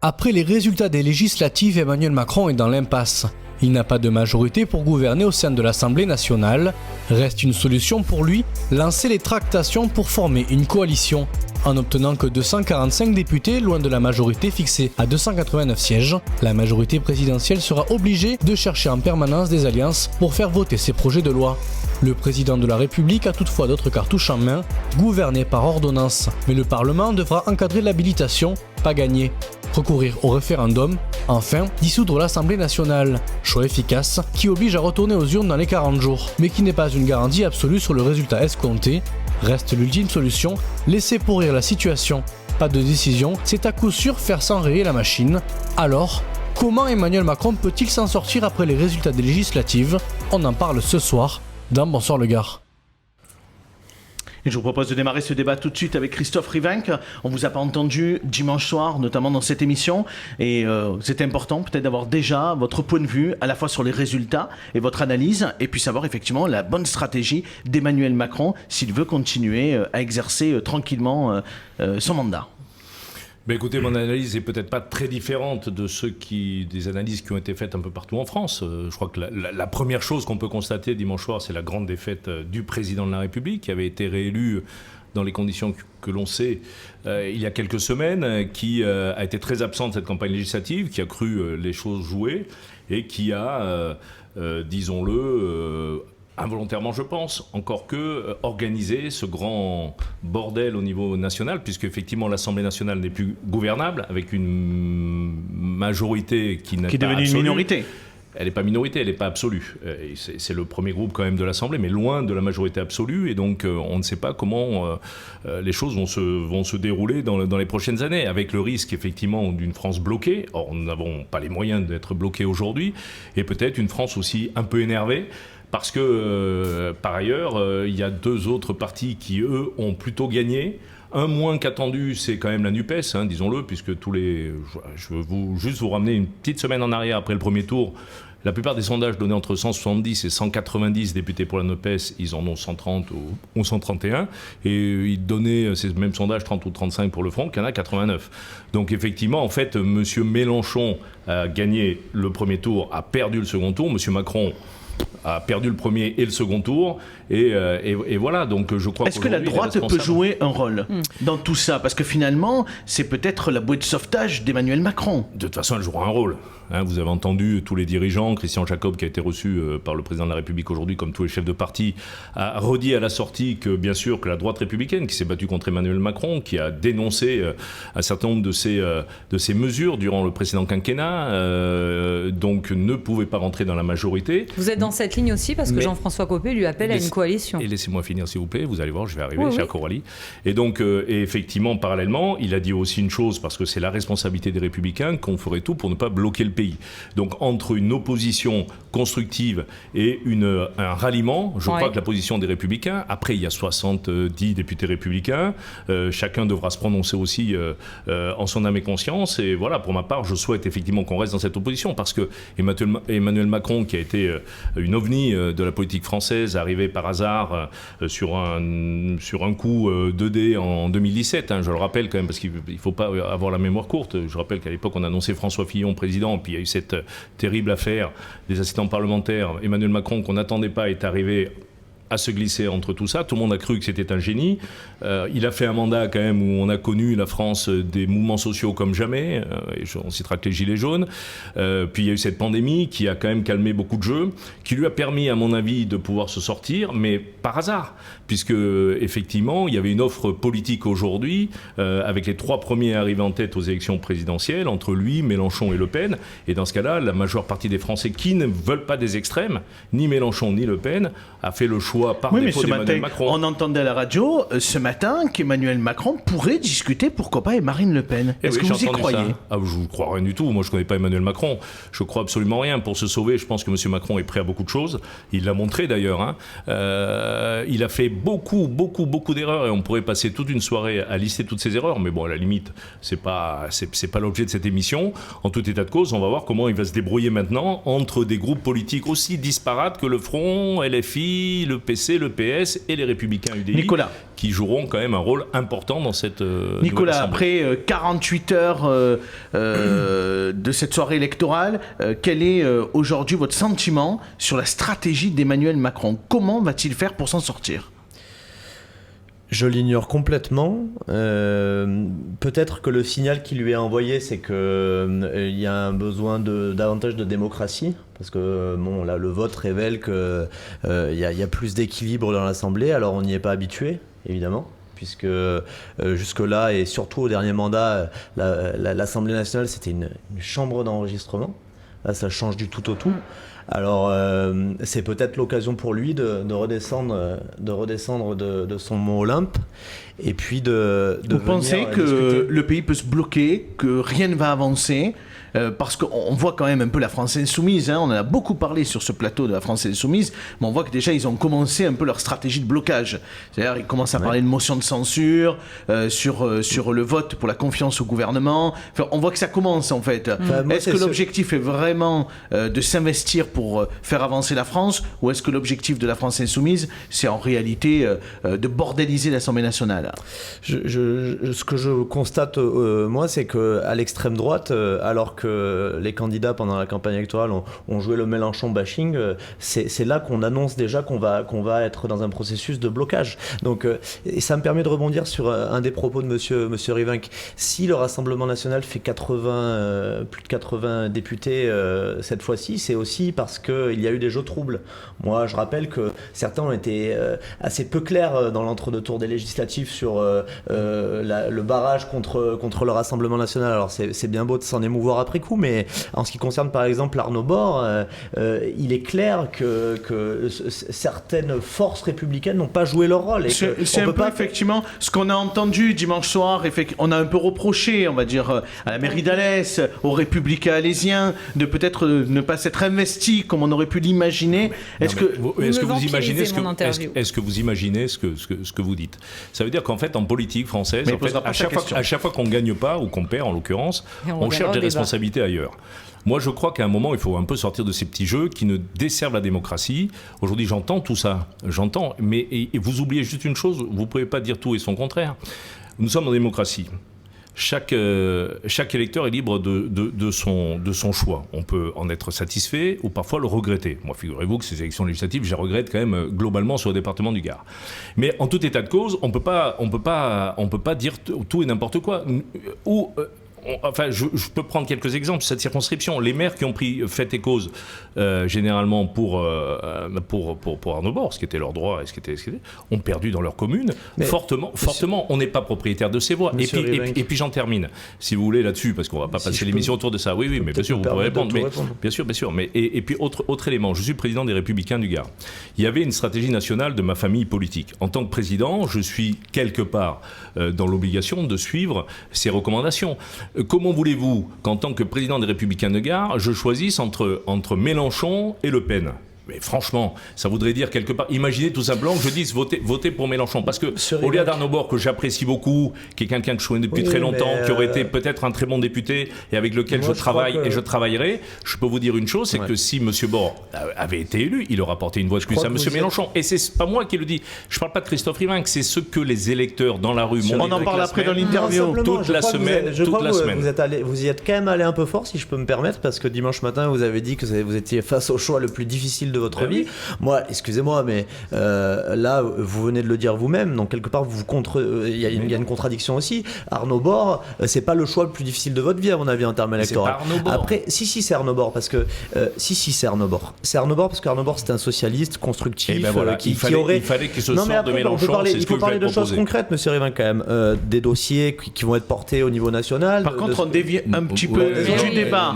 Après les résultats des législatives, Emmanuel Macron est dans l'impasse. Il n'a pas de majorité pour gouverner au sein de l'Assemblée nationale. Reste une solution pour lui, lancer les tractations pour former une coalition. En n'obtenant que 245 députés, loin de la majorité fixée à 289 sièges, la majorité présidentielle sera obligée de chercher en permanence des alliances pour faire voter ses projets de loi. Le président de la République a toutefois d'autres cartouches en main, gouverner par ordonnance. Mais le Parlement devra encadrer l'habilitation, pas gagner. Recourir au référendum, enfin dissoudre l'Assemblée nationale. Choix efficace qui oblige à retourner aux urnes dans les 40 jours, mais qui n'est pas une garantie absolue sur le résultat escompté. Reste l'ultime solution, laisser pourrir la situation. Pas de décision, c'est à coup sûr faire s'enrayer la machine. Alors, comment Emmanuel Macron peut-il s'en sortir après les résultats des législatives? On en parle ce soir dans Bonsoir le Gard. Et je vous propose de démarrer ce débat tout de suite avec Christophe Rivenc. On vous a pas entendu dimanche soir, notamment dans cette émission. Et c'est important peut-être d'avoir déjà votre point de vue, à la fois sur les résultats et votre analyse, et puis savoir effectivement la bonne stratégie d'Emmanuel Macron s'il veut continuer à exercer tranquillement son mandat. Ben écoutez, mon analyse est peut-être pas très différente de des analyses qui ont été faites un peu partout en France. Je crois que la première chose qu'on peut constater dimanche soir, c'est la grande défaite du président de la République, qui avait été réélu dans les conditions que l'on sait il y a quelques semaines, qui a été très absent de cette campagne législative, qui a cru les choses jouer et qui a, disons-le, involontairement, je pense, encore que organiser ce grand bordel au niveau national, puisque effectivement l'Assemblée nationale n'est plus gouvernable, avec une majorité qui n'est pas absolue. Qui est devenue une minorité. Elle n'est pas minorité, elle n'est pas absolue. C'est le premier groupe quand même de l'Assemblée, mais loin de la majorité absolue, et donc on ne sait pas comment les choses vont se dérouler dans les prochaines années, avec le risque effectivement d'une France bloquée. Or, nous n'avons pas les moyens d'être bloqués aujourd'hui, et peut-être une France aussi un peu énervée, parce que, par ailleurs, il y a deux autres partis qui, eux, ont plutôt gagné. Un moins qu'attendu, c'est quand même la NUPES, disons-le, puisque je veux juste vous ramener une petite semaine en arrière après le premier tour. La plupart des sondages donnaient entre 170 et 190 députés pour la NUPES, ils en ont 130 ou 131. Et ils donnaient ces mêmes sondages 30 ou 35 pour le Front, qu'il y en a 89. Donc effectivement, en fait, M. Mélenchon a gagné le premier tour, a perdu le second tour. M. Macron a perdu le premier et le second tour, et voilà, donc je crois. Est-ce que la droite peut jouer un rôle dans tout ça? Parce que finalement, c'est peut-être la bouée de sauvetage d'Emmanuel Macron. De toute façon, elle jouera un rôle. Vous avez entendu tous les dirigeants, Christian Jacob, qui a été reçu par le président de la République aujourd'hui, comme tous les chefs de parti, a redit à la sortie que, bien sûr, que la droite républicaine, qui s'est battue contre Emmanuel Macron, qui a dénoncé un certain nombre de ces mesures durant le précédent quinquennat, donc ne pouvait pas rentrer dans la majorité. Vous êtes dans cette ligne aussi, parce que Jean-François Copé lui appelle à une coalition. Et laissez-moi finir, s'il vous plaît, vous allez voir, je vais arriver, chère Coralie. Et donc, et effectivement, parallèlement, il a dit aussi une chose, parce que c'est la responsabilité des Républicains, qu'on ferait tout pour ne pas bloquer le pays. Donc, entre une opposition constructive et un ralliement, je crois que la position des Républicains, après, il y a 70 députés républicains, chacun devra se prononcer aussi en son âme et conscience, et voilà, pour ma part, je souhaite effectivement qu'on reste dans cette opposition, parce que Emmanuel Macron, qui a été une ovni de la politique française, arrivé par hasard sur un coup 2D en 2017, je le rappelle quand même, parce qu'il ne faut pas avoir la mémoire courte. Je rappelle qu'à l'époque, on a annoncé François Fillon président, puis il y a eu cette terrible affaire des assistants parlementaires. Emmanuel Macron, qu'on n'attendait pas, est arrivé à se glisser entre tout ça. Tout le monde a cru que c'était un génie. Il a fait un mandat quand même où on a connu la France des mouvements sociaux comme jamais. On citera que les Gilets jaunes. Puis il y a eu cette pandémie qui a quand même calmé beaucoup de jeux, qui lui a permis, à mon avis, de pouvoir se sortir, mais par hasard, puisque effectivement, il y avait une offre politique aujourd'hui, avec les trois premiers arrivés en tête aux élections présidentielles, entre lui, Mélenchon et Le Pen. Et dans ce cas-là, la majeure partie des Français qui ne veulent pas des extrêmes, ni Mélenchon ni LePen, a fait le choix par défaut d'Emmanuel Macron. On entendait à la radio ce matin qu'Emmanuel Macron pourrait discuter, pourquoi pas, avec Marine Le Pen. Est-ce que vous y croyez? Je ne crois rien du tout. Moi, je ne connais pas Emmanuel Macron. Je ne crois absolument rien. Pour se sauver, je pense que M. Macron est prêt à beaucoup de choses. Il l'a montré d'ailleurs. Il a fait beaucoup d'erreurs, et on pourrait passer toute une soirée à lister toutes ces erreurs. Mais bon, à la limite, c'est pas l'objet de cette émission. En tout état de cause, on va voir comment il va se débrouiller maintenant entre des groupes politiques aussi disparates que le Front, LFI, le PC, le PS et les Républicains UDI, Nicolas, qui joueront quand même un rôle important dans cette Nicolas, après 48 heures de cette soirée électorale, quel est aujourd'hui votre sentiment sur la stratégie d'Emmanuel Macron? Comment va-t-il faire pour s'en sortir? Je l'ignore complètement. Peut-être que le signal qui lui est envoyé, c'est qu'il y a un besoin davantage de démocratie, parce que bon, là, le vote révèle qu'il y a plus d'équilibre dans l'Assemblée, alors on n'y est pas habitué, évidemment, puisque jusque-là, et surtout au dernier mandat, l'Assemblée nationale, c'était une chambre d'enregistrement. Là, ça change du tout au tout. Alors, c'est peut-être l'occasion pour lui de redescendre de son mont Olympe, et puis de Vous pensez que discuter. le pays peut se bloquer, que rien ne va avancer, parce qu'on voit quand même un peu la France insoumise, on en a beaucoup parlé sur ce plateau de la France insoumise, mais on voit que déjà ils ont commencé un peu leur stratégie de blocage. C'est-à-dire ils commencent à parler de motion de censure, sur le vote pour la confiance au gouvernement. Enfin, on voit que ça commence en fait. Est-ce que l'objectif est vraiment de s'investir pour faire avancer la France, ou est-ce que l'objectif de la France insoumise, c'est en réalité de bordéliser l'Assemblée nationale? Ce que je constate, moi, c'est qu'à l'extrême droite, alors que les candidats pendant la campagne électorale ont joué le Mélenchon bashing, c'est là qu'on annonce déjà qu'on va être dans un processus de blocage. Donc, et ça me permet de rebondir sur un des propos de monsieur Rivink. Si le Rassemblement national fait plus de 80 députés cette fois-ci, c'est aussi parce qu'il y a eu des jeux troubles. Moi, je rappelle que certains ont été assez peu clairs dans l'entre-deux tours des législatives sur le barrage contre le Rassemblement national. Alors c'est bien beau de s'en émouvoir après coup, mais en ce qui concerne par exemple Arnaud Bord, il est clair que certaines forces républicaines n'ont pas joué leur rôle. C'est un peu effectivement ce qu'on a entendu dimanche soir. On a un peu reproché, on va dire, à la mairie d'Alès, aux républicains alésiens, de peut-être ne pas s'être investis comme on aurait pu l'imaginer. Est-ce que vous imaginez ce que vous dites? Ça veut dire qu'en fait, en politique française, en fait, à chaque fois qu'on ne gagne pas, ou qu'on perd en l'occurrence, on cherche des responsabilités ailleurs. Moi, je crois qu'à un moment, il faut un peu sortir de ces petits jeux qui ne desservent la démocratie. Aujourd'hui, j'entends tout ça, mais et vous oubliez juste une chose, vous ne pouvez pas dire tout et son contraire. Nous sommes en démocratie. Chaque électeur est libre de son choix. On peut en être satisfait ou parfois le regretter. Moi, figurez-vous que ces élections législatives, je les regrette quand même globalement sur le département du Gard. Mais en tout état de cause, on peut pas dire tout et n'importe quoi. Je peux prendre quelques exemples de cette circonscription. Les maires qui ont pris fait et cause, généralement pour Arnaud Bord, ce qui était leur droit et ce qui était, ont perdu dans leur commune, fortement. On n'est pas propriétaire de ces voix. Et puis j'en termine, si vous voulez, là-dessus, parce qu'on ne va pas passer l'émission autour de ça. Oui, mais bien sûr, vous pourrez répondre. Bien sûr. Mais, et puis, autre élément, je suis président des Républicains du Gard. Il y avait une stratégie nationale de ma famille politique. En tant que président, je suis quelque part dans l'obligation de suivre ces recommandations. Comment voulez-vous qu'en tant que président des Républicains de Gard, je choisisse entre Mélenchon et Le Pen ? Mais franchement, ça voudrait dire quelque part, imaginez tout simplement que je dise votez pour Mélenchon. Parce que Olivier Arnaud Bord, que j'apprécie beaucoup, qui est quelqu'un que je connais depuis très longtemps, qui aurait été peut-être un très bon député et avec lequel je travaille et je travaillerai, je peux vous dire une chose, c'est que si M. Bord avait été élu, il aurait apporté une voix de plus à M. Mélenchon. Et c'est pas moi qui le dis. Je parle pas de Christophe Rivink, c'est ce que les électeurs dans la rue m'ont dit. On en parle après dans l'interview. Toute la semaine. Vous y êtes quand même allé un peu fort, si je peux me permettre, parce que dimanche matin, vous avez dit que vous étiez face au choix le plus difficile de votre vie. Moi, excusez-moi, mais là, vous venez de le dire vous-même, donc quelque part, il y a une contradiction aussi. Arnaud Bord, c'est pas le choix le plus difficile de votre vie, à mon avis, en termes électoraux. Après, c'est Arnaud Bord, parce que c'est Arnaud Bord. C'est Arnaud Bord parce qu'Arnaud Bord, c'est un socialiste constructif il fallait qu'il se sorte de Mélenchon. Il faut parler de choses concrètes, monsieur Rivin, quand même. Des dossiers qui vont être portés au niveau national. Par contre, on dévie un petit peu du débat.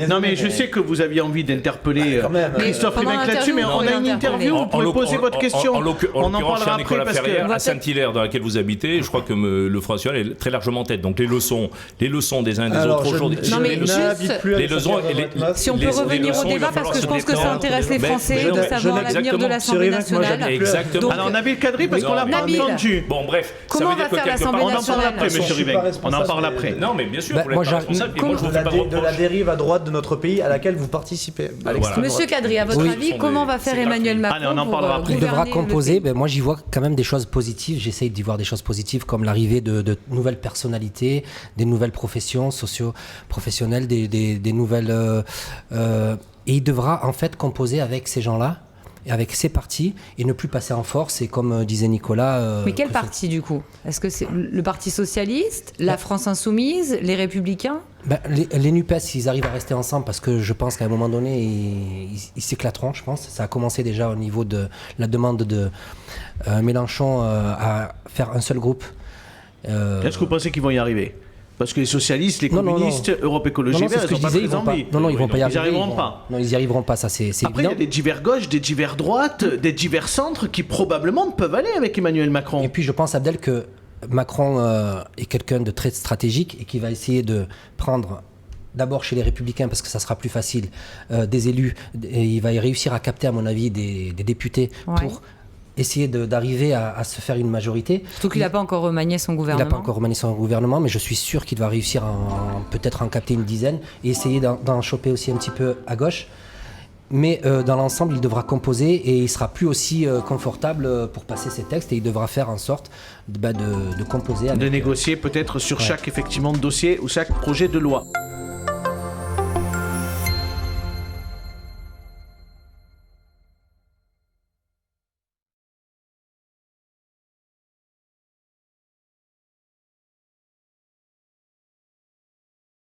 Non, mais je sais que vous aviez envie d'interpeller Christophe Rivin là-dessus, mais on a une interview, vous pouvez poser votre question. On en parlera après parce que à Saint-Hilaire, dans laquelle vous habitez, je crois que le Front National est très largement en tête. Donc les leçons des uns et des autres aujourd'hui. Non mais si on peut revenir au débat, parce que je pense que ça intéresse les Français de savoir l'avenir de l'Assemblée nationale. Exactement. Alors Nabil Kadri, parce qu'on l'a pas entendu. Bon, bref. Comment va faire l'Assemblée nationale? Monsieur Rivin, on en parle après. Non, mais bien sûr, vous n'êtes pas responsable. De la dérive à droite de notre pays à laquelle vous participez. Monsieur Kadri, à votre avis, avis, comment va faire Emmanuel Macron? Allez, on en parlera après. Il devra composer. Moi, j'y vois quand même des choses positives. J'essaye d'y voir des choses positives, comme l'arrivée de nouvelles personnalités, des nouvelles professions socio-professionnelles, des nouvelles... et il devra en fait composer avec ces gens-là, avec ces partis, et ne plus passer en force. Et comme disait Nicolas... Mais quel parti du coup? Est-ce que c'est le Parti Socialiste, la France Insoumise, les Républicains? Les NUPES, ils arrivent à rester ensemble, parce que je pense qu'à un moment donné, ils s'éclateront, je pense. Ça a commencé déjà au niveau de la demande de Mélenchon à faire un seul groupe. Est-ce que vous pensez qu'ils vont y arriver? Parce que les socialistes, les communistes, Europe Écologie Verts, ils n'ont pas pris Non, ils vont pas y arriver. Ils n'y arriveront pas. Non, ils n'y arriveront pas, ça c'est Après, évident. il y a des divers gauches, des divers droites, des divers centres qui probablement peuvent aller avec Emmanuel Macron. Et puis je pense, Abdel, que Macron est quelqu'un de très stratégique et qui va essayer de prendre d'abord chez les Républicains, parce que ça sera plus facile, des élus. Et il va y réussir à capter, à mon avis, des députés pour essayer d'arriver à se faire une majorité. Surtout qu'il n'a pas encore remanié son gouvernement. Il n'a pas encore remanié son gouvernement, mais je suis sûr qu'il va réussir peut-être à en capter une dizaine et essayer d'en choper aussi un petit peu à gauche. Mais dans l'ensemble, il devra composer et il sera plus aussi confortable pour passer ses textes, et il devra faire en sorte de composer. De négocier peut-être sur chaque effectivement dossier ou chaque projet de loi.